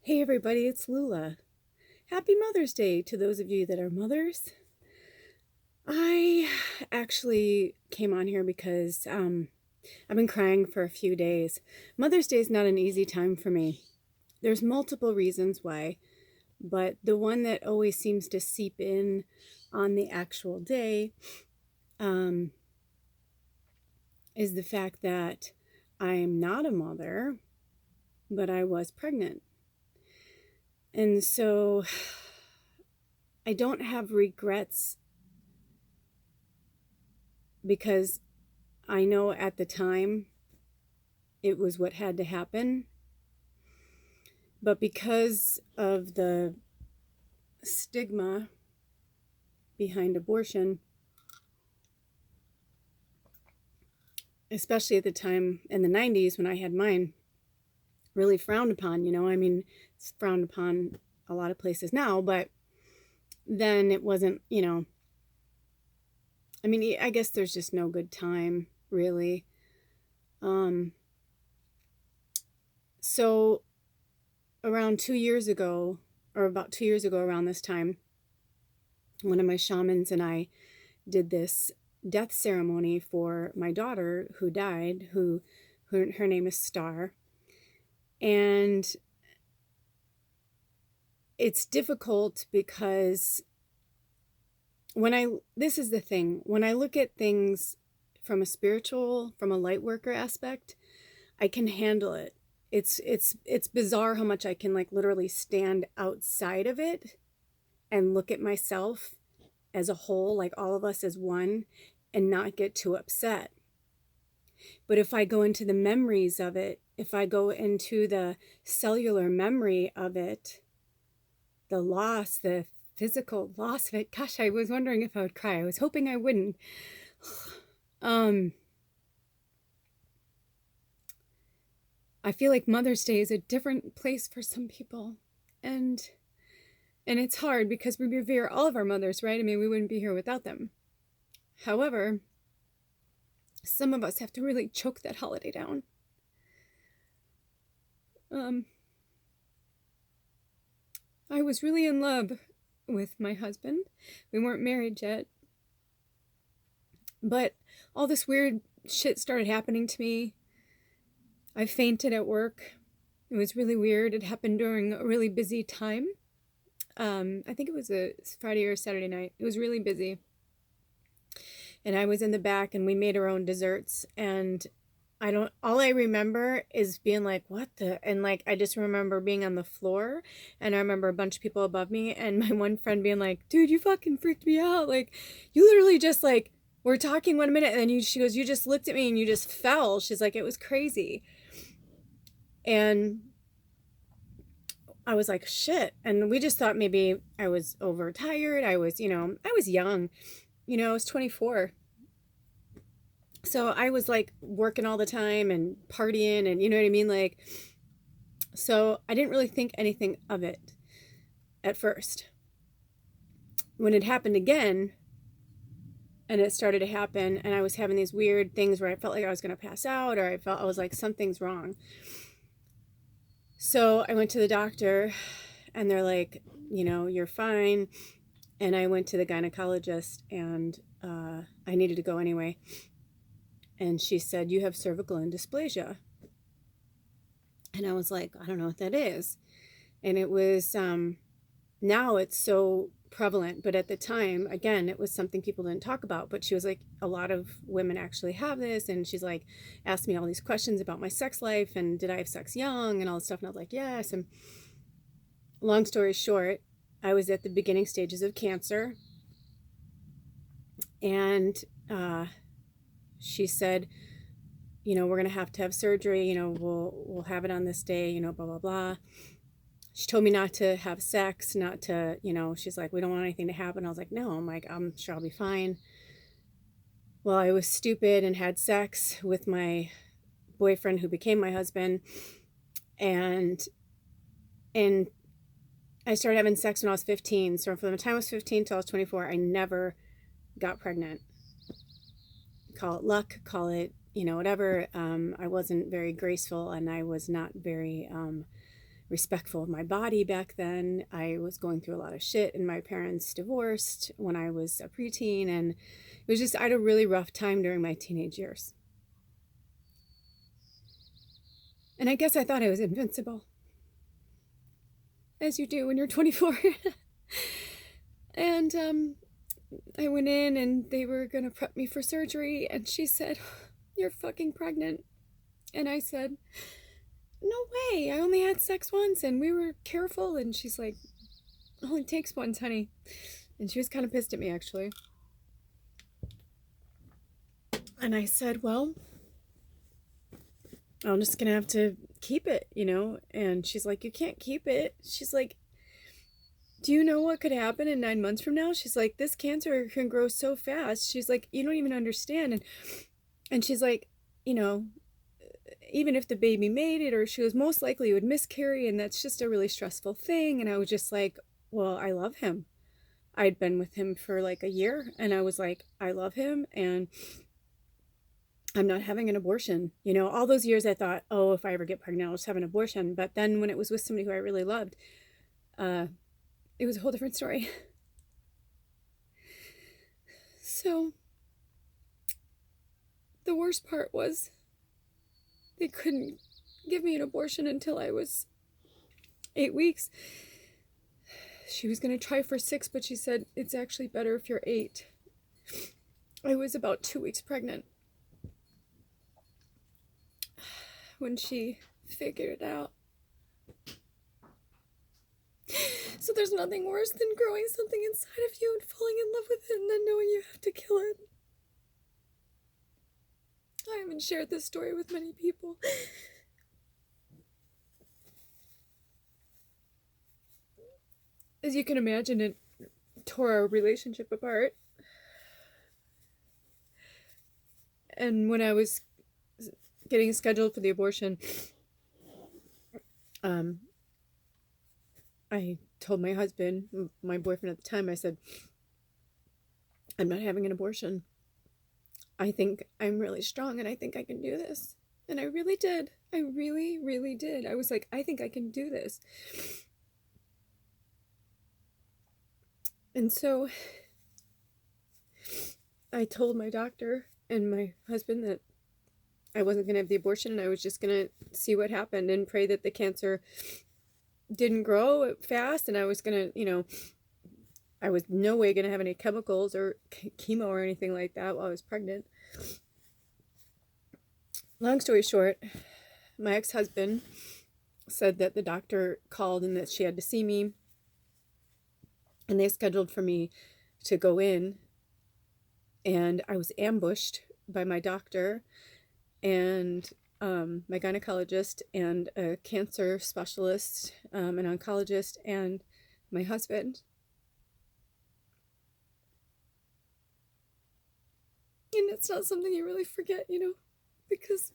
Hey everybody, it's Lula. Happy Mother's Day to those of you that are mothers. I actually came on here because I've been crying for a few days. Mother's Day is not an easy time for me. There's multiple reasons why, but the one that always seems to seep in on the actual day um, is the fact that I'm not a mother, but I was pregnant. And so I don't have regrets because I know at the time it was what had to happen. But because of the stigma behind abortion, especially at the time in the 90s when I had mine, really frowned upon, I mean, it's frowned upon a lot of places now, but then it wasn't, I mean, I guess there's just no good time, really. So around 2 years ago, or about 2 years ago around this time, one of my shamans and I did this death ceremony for my daughter who died, her name is Star. And it's difficult because this is the thing, when I look at things from a spiritual, from a light worker aspect, I can handle it. It's bizarre how much I can like literally stand outside of it and look at myself as a whole, like all of us as one, and not get too upset. But if I go into the memories of it, if I go into the cellular memory of it, the loss, the physical loss of it, gosh, I was wondering if I would cry. I was hoping I wouldn't. I feel like Mother's Day is a different place for some people. And it's hard because we revere all of our mothers, right? I mean, we wouldn't be here without them. However, some of us have to really choke that holiday down. I was really in love with my husband. We weren't married yet. But all this weird shit started happening to me. I fainted at work. It was really weird. It happened during a really busy time. I think it was a Friday or Saturday night. It was really busy. And I was in the back and we made our own desserts. And all I remember is being like, what the, and like, I just remember being on the floor and I remember a bunch of people above me and my one friend being like, dude, you fucking freaked me out. Like, you literally just like, we're talking 1 minute and then she goes, you just looked at me and you just fell. She's like, it was crazy. And I was like, shit. And we just thought maybe I was overtired. I was young, I was 24. So I was like working all the time and partying and you know what I mean? Like, so I didn't really think anything of it at first. When it happened again, and it started to happen, and I was having these weird things where I felt like I was going to pass out, or I was like, something's wrong. So I went to the doctor, and they're like, you're fine. And I went to the gynecologist, and I needed to go anyway. And she said, you have cervical dysplasia. And I was like, I don't know what that is. And it was, now it's so prevalent, but at the time, again, it was something people didn't talk about. But she was like, a lot of women actually have this. And she's like, asked me all these questions about my sex life and did I have sex young and all this stuff. And I was like, yes. And long story short, I was at the beginning stages of cancer. And she said, we're going to have surgery, we'll have it on this day, blah, blah, blah. She told me not to have sex, not to, she's like, we don't want anything to happen. I was like, no, I'm sure I'll be fine. Well, I was stupid and had sex with my boyfriend who became my husband. And I started having sex when I was 15. So from the time I was 15 till I was 24, I never got pregnant. Call it luck, call it, whatever. I wasn't very graceful and I was not very respectful of my body back then. I was going through a lot of shit, and my parents divorced when I was a preteen, and it was just, I had a really rough time during my teenage years. And I guess I thought I was invincible, as you do when you're 24. And I went in and they were going to prep me for surgery, and she said, "You're fucking pregnant." And I said, "No way, I only had sex once and we were careful." And she's like, "It only takes once, honey." And she was kind of pissed at me, actually. And I said, "Well, I'm just gonna have to keep it, you know?" And she's like, "You can't keep it." She's like, "Do you know what could happen in 9 months from now?" She's like, "This cancer can grow so fast." She's like, "You don't even understand." And she's like, "You know, even if the baby made it, or she was most likely would miscarry, and that's just a really stressful thing." And I was just like, "Well, I love him." I'd been with him for like a year, and I was like, "I love him, and I'm not having an abortion." You know, all those years I thought, "Oh, if I ever get pregnant, I'll just have an abortion." But then when it was with somebody who I really loved, it was a whole different story. So the worst part was they couldn't give me an abortion until I was 8 weeks. She was going to try for 6, but she said, "It's actually better if you're 8. I was about 2 weeks pregnant when she figured it out. So there's nothing worse than growing something inside of you and falling in love with it and then knowing you have to kill it. I haven't shared this story with many people. As you can imagine, it tore our relationship apart. And when I was getting scheduled for the abortion, I told my husband, my boyfriend at the time, I said, "I'm not having an abortion. I think I'm really strong and I think I can do this." And I really did. I really, really did. I was like, "I think I can do this." And so I told my doctor and my husband that I wasn't going to have the abortion, and I was just going to see what happened and pray that the cancer didn't grow fast. And I was going to, you know, I was no way going to have any chemicals or chemo or anything like that while I was pregnant. Long story short, my ex-husband said that the doctor called and that she had to see me, and they scheduled for me to go in, and I was ambushed by my doctor and my gynecologist and a cancer specialist, an oncologist, and my husband. And it's not something you really forget, you know, because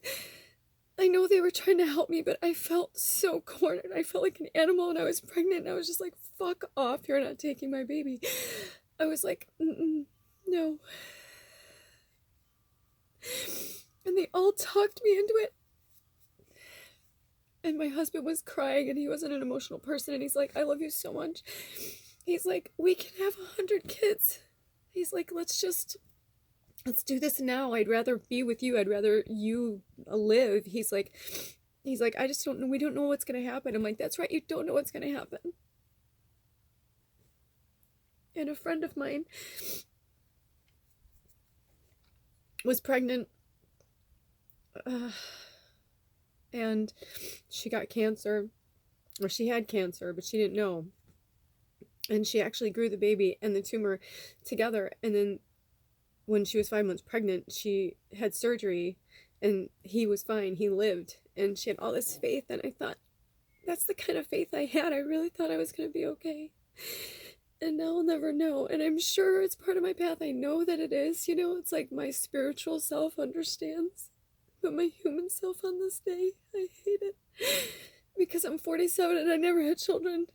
I know they were trying to help me, but I felt so cornered. I felt like an animal, and I was pregnant, and I was just like, "Fuck off, you're not taking my baby." I was like, "No." And they all talked me into it. And my husband was crying, and he wasn't an emotional person, and he's like, "I love you so much." He's like, "We can have 100 kids." He's like, let's do this now. I'd rather be with you. I'd rather you live." He's like, "I just don't know. We don't know what's going to happen." I'm like, "That's right. You don't know what's going to happen." And a friend of mine was pregnant, and she got cancer, or she had cancer, but she didn't know. And she actually grew the baby and the tumor together. And then when she was 5 months pregnant, she had surgery, and he was fine. He lived, and she had all this faith. And I thought, that's the kind of faith I had. I really thought I was going to be okay. And now I'll never know. And I'm sure it's part of my path. I know that it is. You know, it's like my spiritual self understands. But my human self on this day, I hate it. Because I'm 47 and I never had children.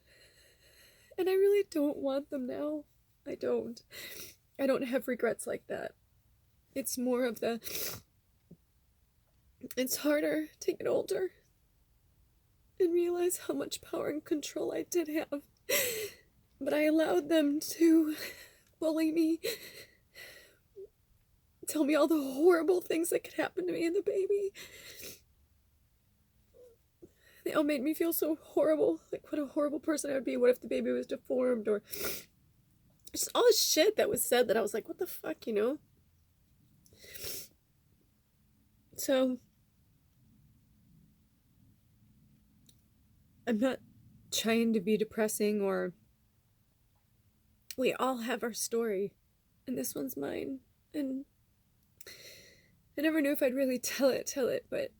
And I really don't want them now. I don't have regrets like that. It's more of it's harder to get older and realize how much power and control I did have. But I allowed them to bully me, tell me all the horrible things that could happen to me and the baby. They all made me feel so horrible, like what a horrible person I would be. What if the baby was deformed, or just all this shit that was said that I was like, what the fuck, you know? So I'm not trying to be depressing, or we all have our story, and this one's mine. And I never knew if I'd really tell it, but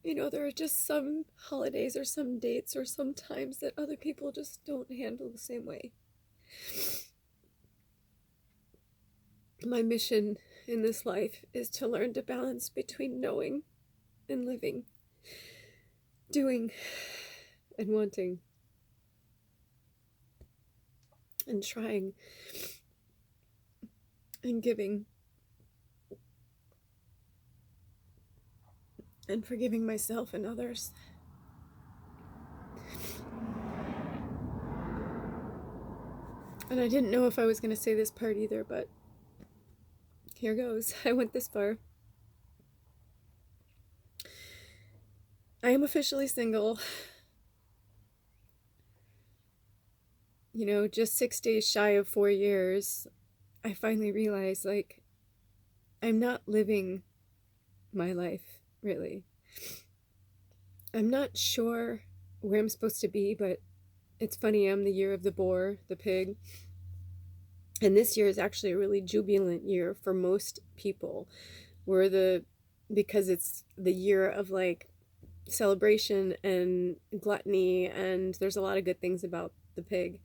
you know, there are just some holidays or some dates or some times that other people just don't handle the same way. My mission in this life is to learn to balance between knowing and living, doing and wanting, and trying and giving, and forgiving myself and others. And I didn't know if I was going to say this part either, but here goes. I went this far. I am officially single. You know, just 6 days shy of 4 years, I finally realized, like, I'm not living my life, really. I'm not sure where I'm supposed to be, but it's funny, I'm the year of the boar, the pig. And this year is actually a really jubilant year for most people. Because it's the year of like celebration and gluttony, and there's a lot of good things about the pig.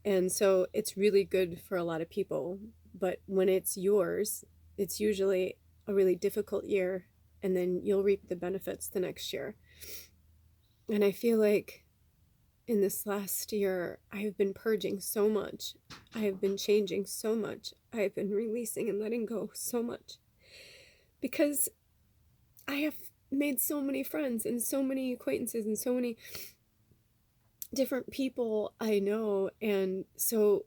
And so it's really good for a lot of people. But when it's yours, it's usually a really difficult year, and then you'll reap the benefits the next year. And I feel like in this last year, I have been purging so much. I have been changing so much. I have been releasing and letting go so much. Because I have made so many friends and so many acquaintances and so many different people I know. And so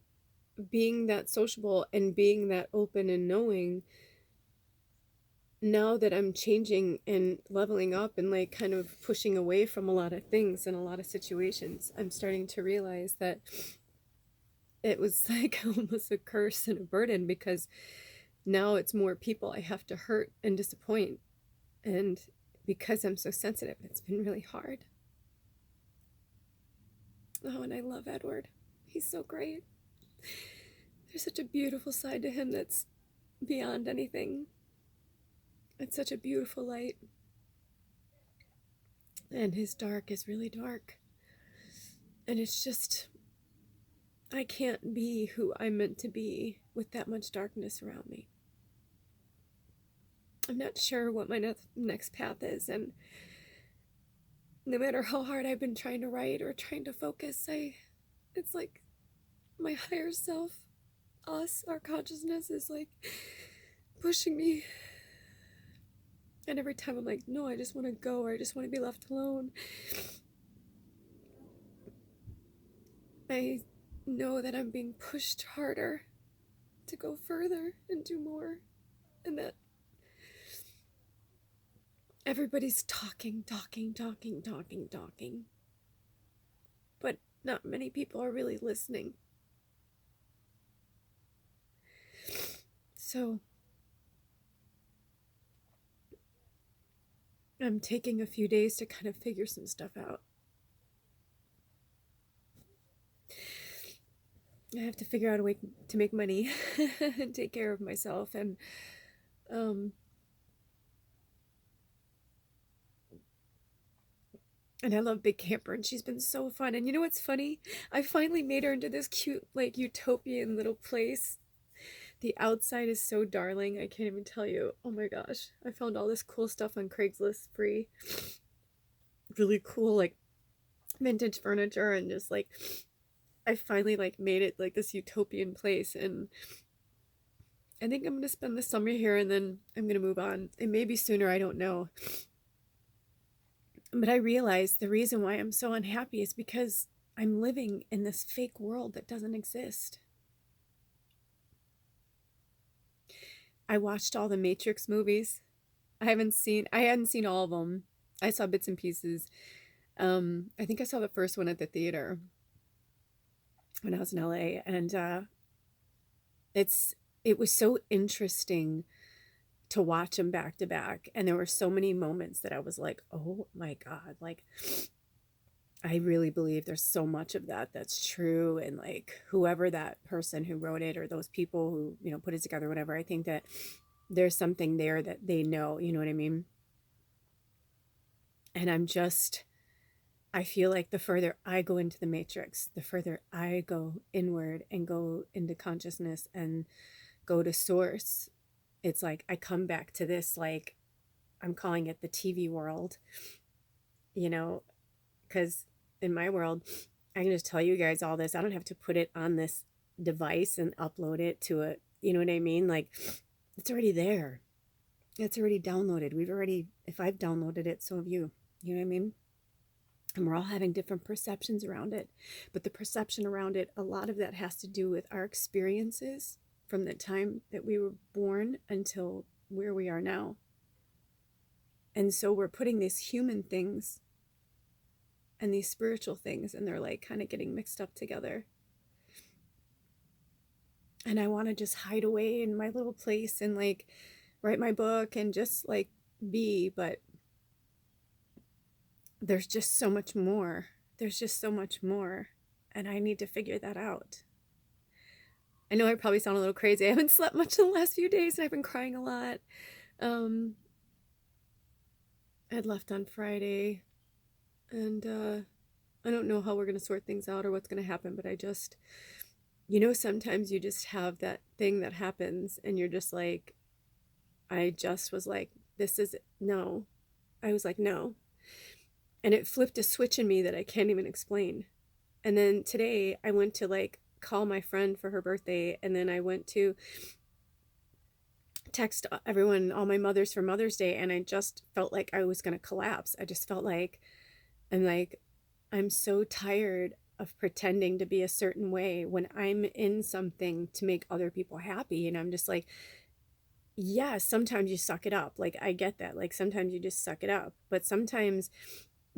being that sociable and being that open and knowing, now that I'm changing and leveling up and like kind of pushing away from a lot of things and a lot of situations, I'm starting to realize that it was like almost a curse and a burden, because now it's more people I have to hurt and disappoint. And because I'm so sensitive, it's been really hard. Oh, and I love Edward. He's so great. There's such a beautiful side to him that's beyond anything. It's such a beautiful light. And his dark is really dark. And it's just, I can't be who I'm meant to be with that much darkness around me. I'm not sure what my next path is, and no matter how hard I've been trying to write or trying to focus, it's like my higher self, us, our consciousness is like pushing me. And every time I'm like, no, I just want to go, or I just want to be left alone. I know that I'm being pushed harder to go further and do more. And that everybody's talking. But not many people are really listening. So I'm taking a few days to kind of figure some stuff out. I have to figure out a way to make money and take care of myself. And I love Big Camper, and she's been so fun. And you know what's funny? I finally made her into this cute, like, utopian little place. The outside is so darling. I can't even tell you. Oh my gosh. I found all this cool stuff on Craigslist free. Really cool, like, vintage furniture, and just, like, I finally, like, made it, like, this utopian place. And I think I'm going to spend the summer here, and then I'm going to move on. It may be sooner, I don't know. But I realized the reason why I'm so unhappy is because I'm living in this fake world that doesn't exist. I watched all the Matrix movies. I hadn't seen all of them. I saw bits and pieces. I think I saw the first one at the theater when I was in LA, and it's it was so interesting to watch them back to back, and there were so many moments that I was like, "Oh my God, like I really believe there's so much of that that's true." And like whoever that person who wrote it or those people who, put it together, whatever, I think that there's something there that they know, you know what I mean? And I feel like the further I go into the matrix, the further I go inward and go into consciousness and go to source, it's like I come back to this, like I'm calling it the TV world, you know, because in my world, I can just tell you guys all this. I don't have to put it on this device and upload it to a, you know what I mean? Like it's already there. It's already downloaded. If I've downloaded it, so have you. You know what I mean? And we're all having different perceptions around it. But the perception around it, a lot of that has to do with our experiences from the time that we were born until where we are now. And so we're putting these human things and these spiritual things, and they're like kind of getting mixed up together. And I want to just hide away in my little place and like write my book and just like be, but there's just so much more. There's just so much more. And I need to figure that out. I know I probably sound a little crazy. I haven't slept much in the last few days and I've been crying a lot. I'd left on Friday and I don't know how we're going to sort things out or what's going to happen, but I just, sometimes you just have that thing that happens and you're just like, I just was like, this is no. I was like, no. And it flipped a switch in me that I can't even explain. And then today I went to like call my friend for her birthday. And then I went to text everyone, all my mothers for Mother's Day. And I just felt like I was going to collapse. I just felt like, I'm so tired of pretending to be a certain way when I'm in something to make other people happy. And I'm just like, yeah, sometimes you suck it up. Like, I get that. Like, sometimes you just suck it up. But sometimes,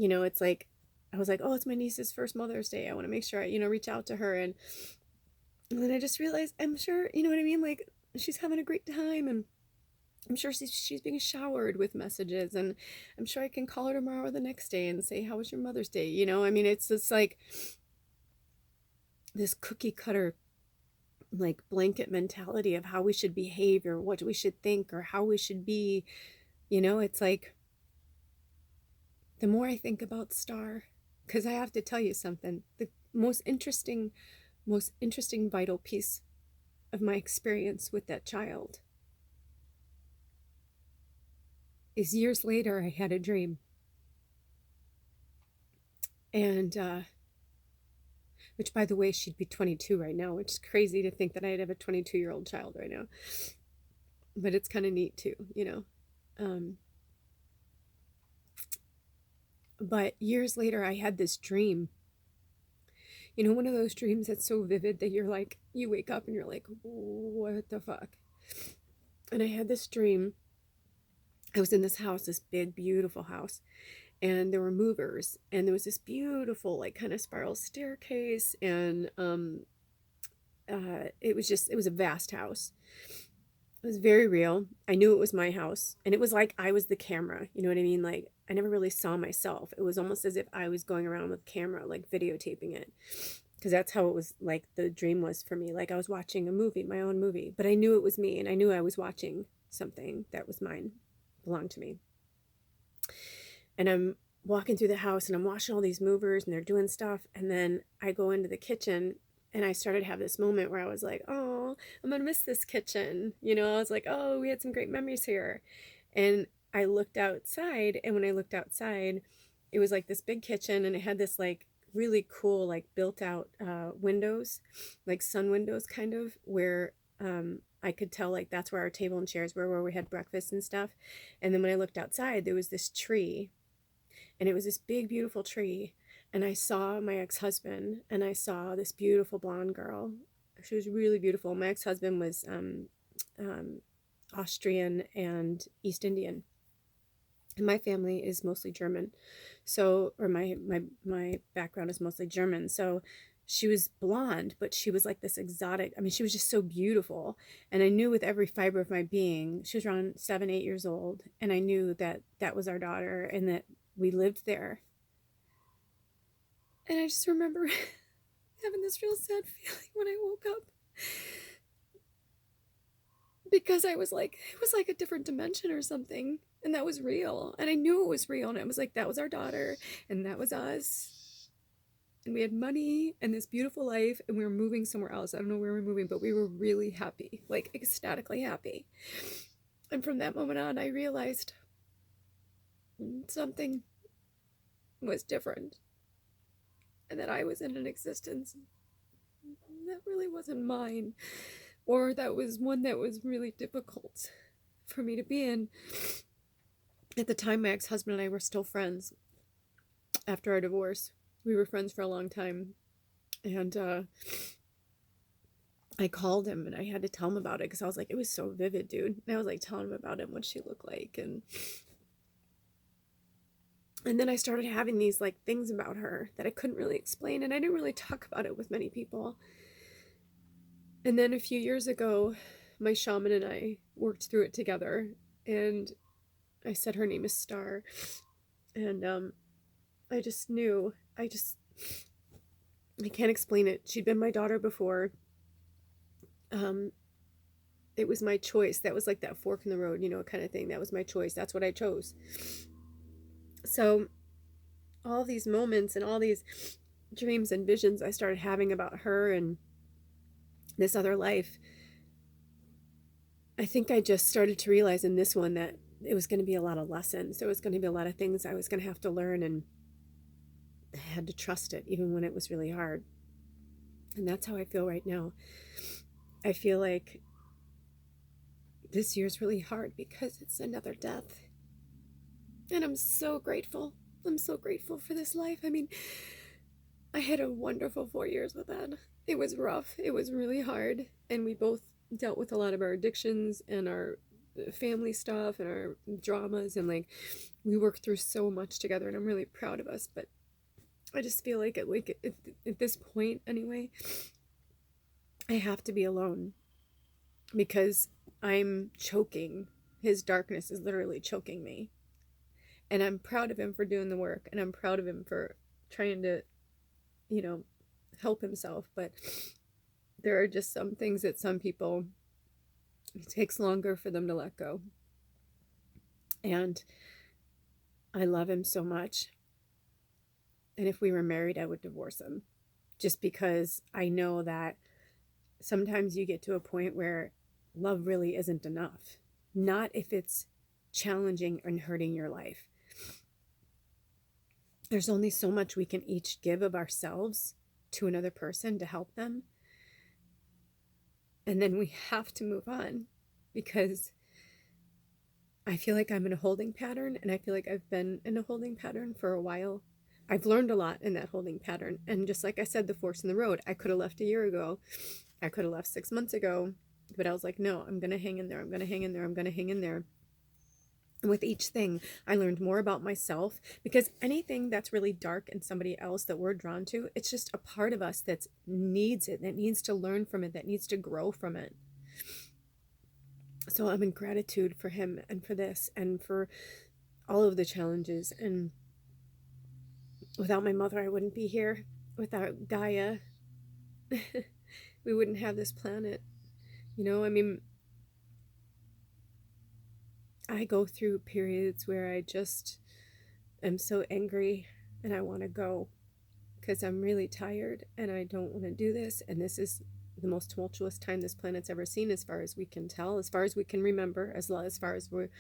it's like, I was like, oh, it's my niece's first Mother's Day. I want to make sure I, reach out to her. And then I just realized, I'm sure, you know what I mean? Like, she's having a great time. And I'm sure she's being showered with messages. And I'm sure I can call her tomorrow or the next day and say, how was your Mother's Day? I mean, it's just like this cookie cutter like blanket mentality of how we should behave or what we should think or how we should be. It's like the more I think about Star, because I have to tell you something, the most interesting vital piece of my experience with that child is years later I had a dream. And which, by the way, she'd be 22 right now, which is crazy to think that I'd have a 22-year-old child right now. But it's kind of neat too, But years later, I had this dream. One of those dreams that's so vivid that you're like, you wake up and you're like, what the fuck? And I had this dream. I was in this house, this big, beautiful house, and there were movers, and there was this beautiful, like, kind of spiral staircase, and it was a vast house. It was very real. I knew it was my house, and it was like I was the camera. You know what I mean? Like, I never really saw myself. It was almost as if I was going around with camera, like videotaping it, because that's how it was. Like, the dream was for me. Like, I was watching a movie, my own movie, but I knew it was me, and I knew I was watching something that was mine, belonged to me. And I'm walking through the house and I'm watching all these movers and they're doing stuff. And then I go into the kitchen and I started to have this moment where I was like, oh, I'm going to miss this kitchen. I was like, oh, we had some great memories here. And I looked outside, and when I looked outside, it was like this big kitchen, and it had this like really cool, like built out windows, like sun windows kind of, where I could tell like that's where our table and chairs were, where we had breakfast and stuff. And then when I looked outside, there was this tree. And it was this big, beautiful tree. And I saw my ex-husband, and I saw this beautiful blonde girl. She was really beautiful. My ex-husband was um, Austrian and East Indian. And my family is mostly German. So, or my background is mostly German. So she was blonde, but she was like this exotic. I mean, she was just so beautiful. And I knew with every fiber of my being, she was around 7, 8 years old. And I knew that that was our daughter and that we lived there. And I just remember having this real sad feeling when I woke up, because I was like, it was like a different dimension or something. And that was real. And I knew it was real. And it was like, that was our daughter. And that was us. And we had money and this beautiful life. And we were moving somewhere else. I don't know where we were moving, but we were really happy, like ecstatically happy. And from that moment on, I realized something was different. And that I was in an existence that really wasn't mine. Or that was one that was really difficult for me to be in. At the time, my ex-husband and I were still friends after our divorce. We were friends for a long time. And I called him and I had to tell him about it because I was like, it was so vivid, dude. And I was like telling him about it, what she looked like. And then I started having these like things about her that I couldn't really explain. And I didn't really talk about it with many people. And then a few years ago, my shaman and I worked through it together. And I said her name is Star. And I just knew. I can't explain it. She'd been my daughter before. It was my choice. That was like that fork in the road, kind of thing. That was my choice. That's what I chose. So all these moments and all these dreams and visions I started having about her and this other life, I think I just started to realize in this one that it was going to be a lot of lessons. There was going to be a lot of things I was going to have to learn, and I had to trust it even when it was really hard. And that's how I feel right now. I feel like this year's really hard because it's another death. And I'm so grateful. I'm so grateful for this life. I mean, I had a wonderful 4 years with Ed. It was rough. It was really hard. And we both dealt with a lot of our addictions and our family stuff and our dramas. And like, we worked through so much together, and I'm really proud of us. But I just feel like at this point anyway, I have to be alone because I'm choking. His darkness is literally choking me. And I'm proud of him for doing the work, and I'm proud of him for trying to, help himself. But there are just some things that some people, it takes longer for them to let go. And I love him so much. And if we were married, I would divorce him, just because I know that sometimes you get to a point where love really isn't enough. Not if it's challenging and hurting your life. There's only so much we can each give of ourselves to another person to help them. And then we have to move on, because I feel like I'm in a holding pattern, and I feel like I've been in a holding pattern for a while. I've learned a lot in that holding pattern. And just like I said, the forks in the road, I could have left a year ago. I could have left 6 months ago. But I was like, no, I'm going to hang in there. I'm going to hang in there. I'm going to hang in there. And with each thing, I learned more about myself, because anything that's really dark in somebody else that we're drawn to, it's just a part of us that needs it, that needs to learn from it, that needs to grow from it. So I'm in gratitude for him and for this and for all of the challenges. And without my mother, I wouldn't be here. Without Gaia, we wouldn't have this planet. I mean, I go through periods where I just am so angry and I want to go, because I'm really tired and I don't want to do this. And this is the most tumultuous time this planet's ever seen, as far as we can tell, as far as we can remember, as far as we're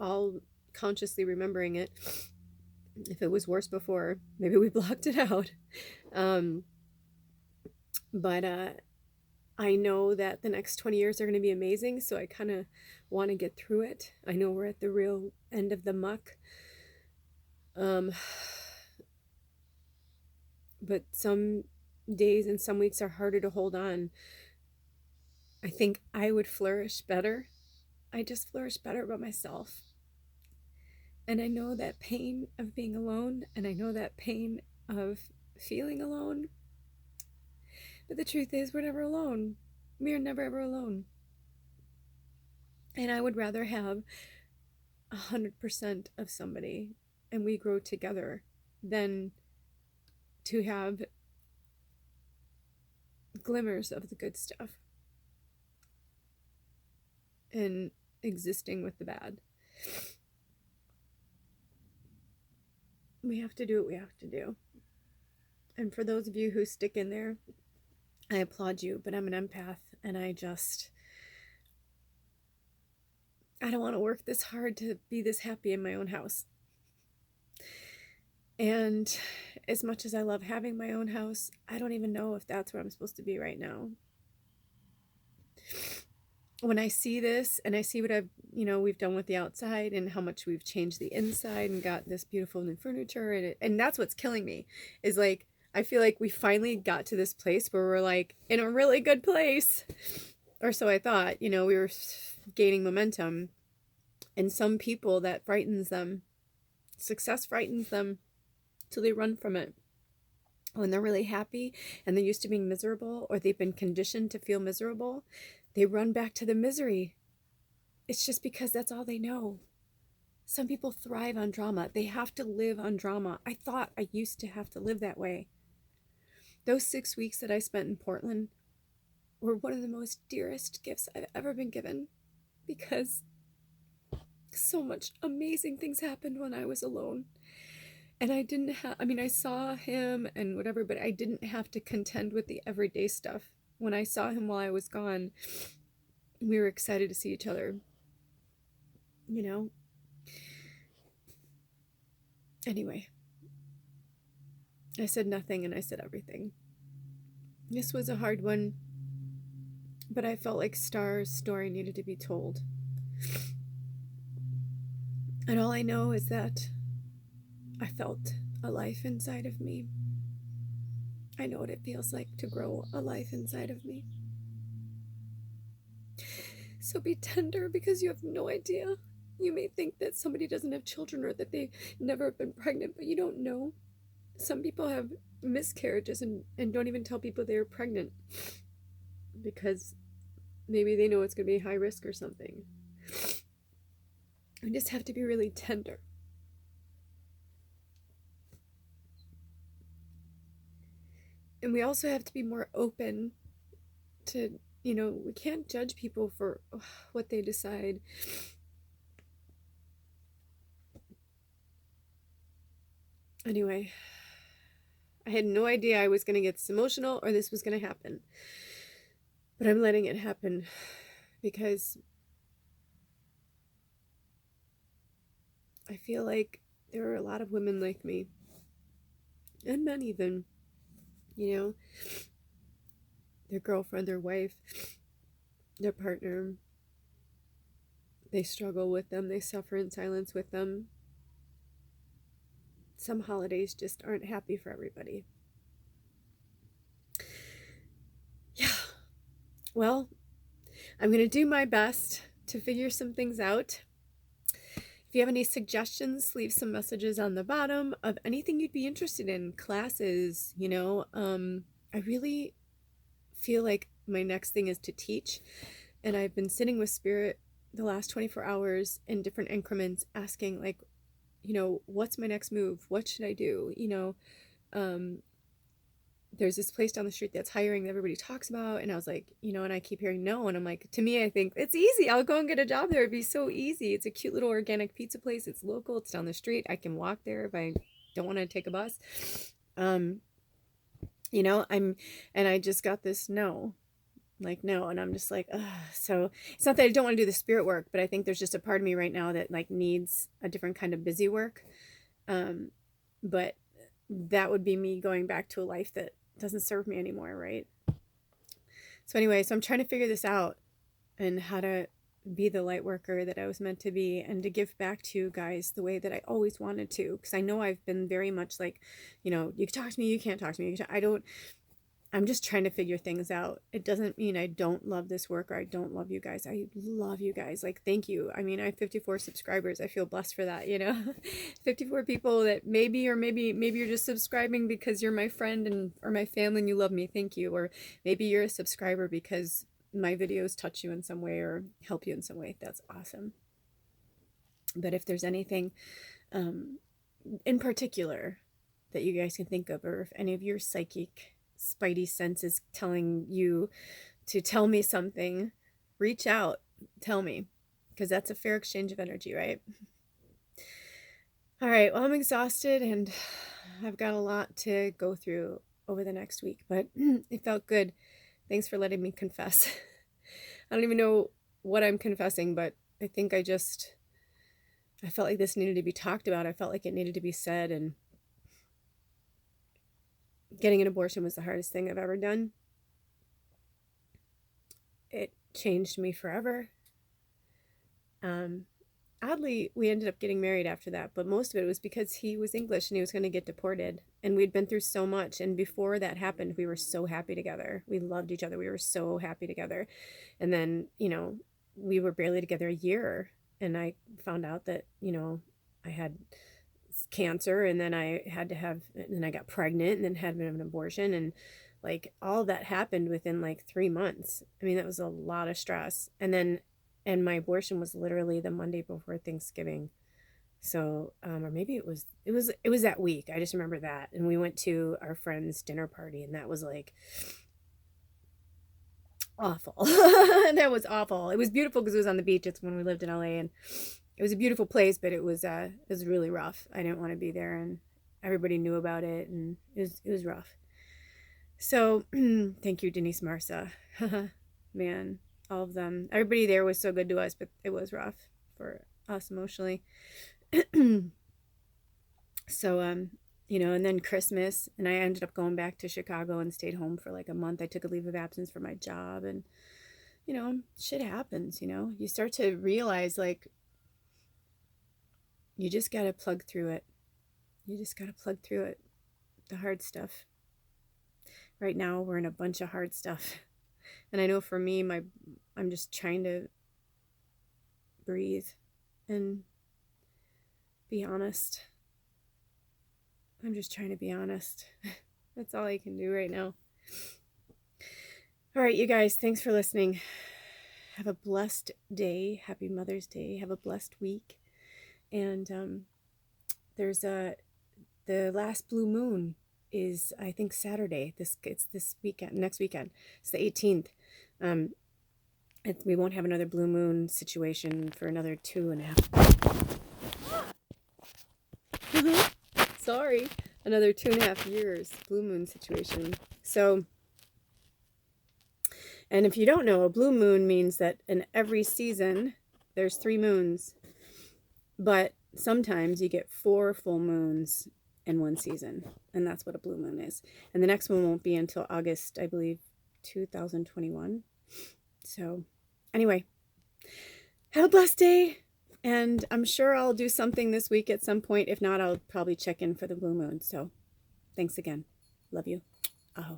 all consciously remembering it. If it was worse before, maybe we blocked it out. But I know that the next 20 years are going to be amazing, so I kind of want to get through it. I know we're at the real end of the muck. Um, but some days and some weeks are harder to hold on. I think I would flourish better. I just flourish better by myself. And I know that pain of being alone, and I know that pain of feeling alone. But the truth is, we're never alone. We are never ever alone. And I would rather have 100% of somebody and we grow together than to have glimmers of the good stuff and existing with the bad. We have to do what we have to do. And for those of you who stick in there, I applaud you, but I'm an empath and I don't want to work this hard to be this happy in my own house. And as much as I love having my own house, I don't even know if that's where I'm supposed to be right now. When I see this and I see what we've done with the outside and how much we've changed the inside and got this beautiful new furniture, and that's what's killing me, is like, I feel like we finally got to this place where we're like in a really good place. Or so I thought, we were gaining momentum. And some people, that frightens them. Success frightens them till they run from it. When they're really happy and they're used to being miserable, or they've been conditioned to feel miserable, they run back to the misery. It's just because that's all they know. Some people thrive on drama. They have to live on drama. I thought I used to have to live that way. Those 6 weeks that I spent in Portland were one of the most dearest gifts I've ever been given, because so much amazing things happened when I was alone. And I didn't have, I saw him and whatever, but I didn't have to contend with the everyday stuff. When I saw him while I was gone, we were excited to see each other, Anyway, I said nothing and I said everything. This was a hard one, but I felt like Star's story needed to be told. And all I know is that I felt a life inside of me. I know what it feels like to grow a life inside of me. So be tender, because you have no idea. You may think that somebody doesn't have children or that they never have been pregnant, but you don't know. Some people have miscarriages and don't even tell people they're pregnant because maybe they know it's going to be high risk or something. We just have to be really tender. And we also have to be more open to, we can't judge people for what they decide. Anyway, I had no idea I was going to get this emotional or this was going to happen. But I'm letting it happen because I feel like there are a lot of women like me, and men even, their girlfriend, their wife, their partner, they struggle with them, they suffer in silence with them. Some holidays just aren't happy for everybody. Yeah. Well, I'm going to do my best to figure some things out. If you have any suggestions, leave some messages on the bottom of anything you'd be interested in, classes, I really feel like my next thing is to teach. And I've been sitting with Spirit the last 24 hours in different increments, asking like, what's my next move? What should I do? There's this place down the street that's hiring that everybody talks about. And I was like, and I keep hearing no. And I'm like, to me, I think it's easy. I'll go and get a job there. It'd be so easy. It's a cute little organic pizza place. It's local. It's down the street. I can walk there if I don't want to take a bus. And I just got this no. Like, no. And I'm just like, ugh. So it's not that I don't want to do the spirit work, but I think there's just a part of me right now that like needs a different kind of busy work. But that would be me going back to a life that doesn't serve me anymore, right? So anyway, so I'm trying to figure this out and how to be the light worker that I was meant to be, and to give back to you guys the way that I always wanted to. Because I know I've been very much like, you know, you can talk to me, you can't talk to me. I'm just trying to figure things out. It doesn't mean I don't love this work or I don't love you guys. I love you guys. Like, thank you. I mean, I have 54 subscribers. I feel blessed for that, you know. 54 people that maybe you're just subscribing because you're my friend and or my family and you love me. Thank you. Or maybe you're a subscriber because my videos touch you in some way or help you in some way. That's awesome. But if there's anything in particular that you guys can think of, or if any of your psychic spidey sense is telling you to tell me something, reach out, tell me, because that's a fair exchange of energy, right? All right, well, I'm exhausted and I've got a lot to go through over the next week, but it felt good. Thanks for letting me confess. I don't even know what I'm confessing, but I think I felt like this needed to be talked about. I felt like it needed to be said, and getting an abortion was the hardest thing I've ever done. It changed me forever. Oddly, we ended up getting married after that, but most of it was because he was English and he was going to get deported. And we'd been through so much. And before that happened, we were so happy together. We loved each other. We were so happy together. And then, you know, we were barely together a year. And I found out that, you know, I had cancer, and then I got pregnant and then had an abortion. And like all that happened within like 3 months. I mean, that was a lot of stress. And my abortion was literally the Monday before Thanksgiving. So, or maybe it was that week. I just remember that. And we went to our friend's dinner party, and that was like awful. That was awful. It was beautiful because it was on the beach. It's when we lived in LA, and it was a beautiful place, but it was really rough. I didn't want to be there, and everybody knew about it, and it was rough. So, thank you, Denise Marsa. Man, all of them. Everybody there was so good to us, but it was rough for us emotionally. So, you know, and then Christmas, and I ended up going back to Chicago and stayed home for like a month. I took a leave of absence for my job, and, you know, shit happens, you know. You start to realize, like, you just got to plug through it. You just got to plug through it. The hard stuff. Right now, we're in a bunch of hard stuff. And I know for me, I'm just trying to breathe and be honest. I'm just trying to be honest. That's all I can do right now. All right, you guys, thanks for listening. Have a blessed day. Happy Mother's Day. Have a blessed week. And there's the last blue moon is, I think, Saturday. It's this weekend, next weekend. It's the 18th. We won't have another blue moon situation for another 2.5. Sorry, another 2.5 years blue moon situation. So, and if you don't know, a blue moon means that in every season there's 3 moons, but sometimes you get 4 full moons in one season, and that's what a blue moon is. And the next one won't be until August, I believe, 2021. So anyway, have a blessed day, and I'm sure I'll do something this week at some point. If not, I'll probably check in for the blue moon. So thanks again. Love you. Aho.